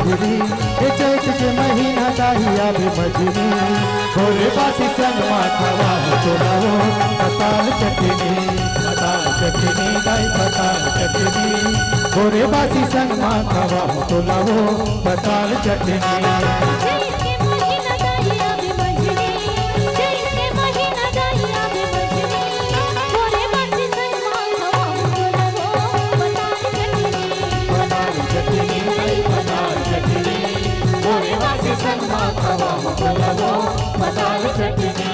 मजरी हे चैत के महीना दाहिया भी मजरी भोरे बासी संग माथवा चोलावो पताल चटनी दाई पताल चटनी भोरे बासी संग माथवा चोलावो पताल चटनी पताल चटनी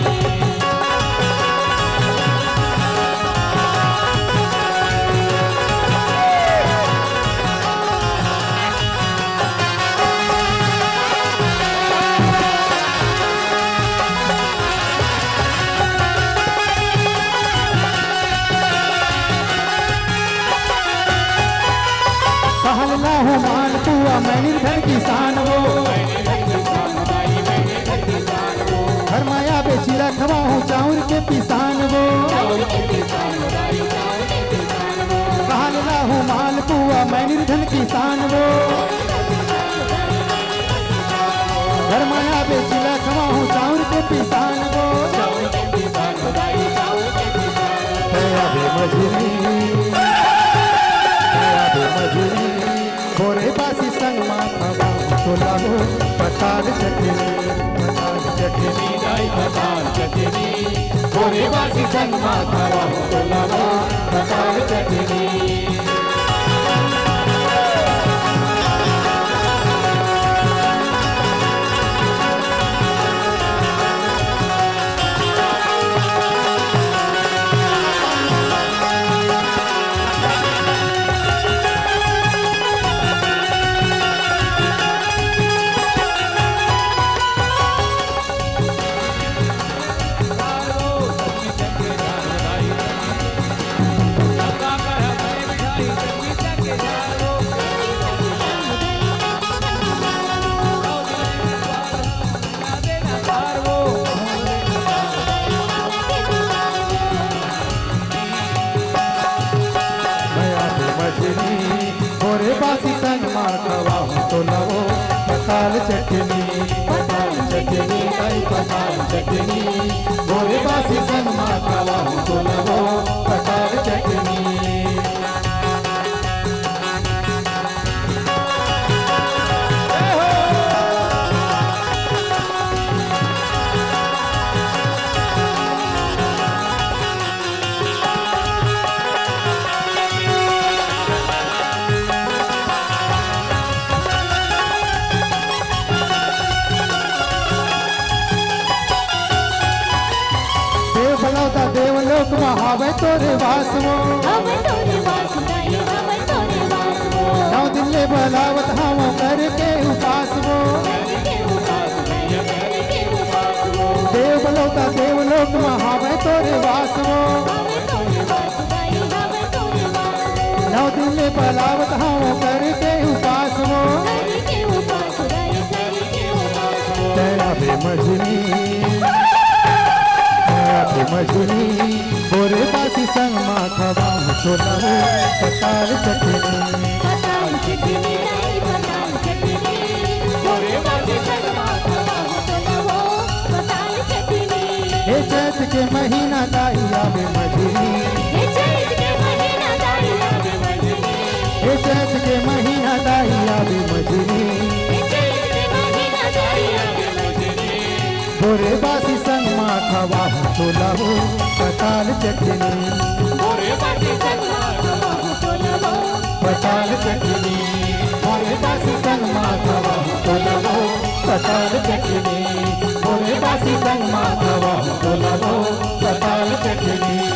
कहला हूँ मान पुआ मैं निर्धन किसान वो हर माया बेची रखवा हूँ चाउर के पिसान वो कहला हूँ माल पुआ मैं निर्धन किसान वो हर माया बेची रखवा हूँ चाउर के पिसान वो मजूरी भोरे बासी संग माथवा चोलावो पताल चटनी दाई पताल चटनी भोरे बासी संग माथवा चोलावो पताल चटनी भोरे बासी संग माथवा चोलावो पताल चटनी दाई पताल चटनी भोरे बासी संग माथवा चोलावो पताल चटनी देवलोक महावे तोरे वासवो नौ दिल्ले बलावत हम करके उपासवो देवलोक महावे तोरे वासवो नौ दिल्ले बलावत हम करके उपासवो तेरा बेमजनी मजूरी भोरे बासी संग माथवा चोलावो पताल चटनी हे चैत के महीना दाइया में मजूरी हे चैत के महीना दाइया में मजूरी भोरे बासी संग माथवा चोलावो पताल चटनी पताल चटनी भोरे बासी संग माथवा चोलावो पताल चटनी भोरे बासी संग माथवा चोलावो पताल चटनी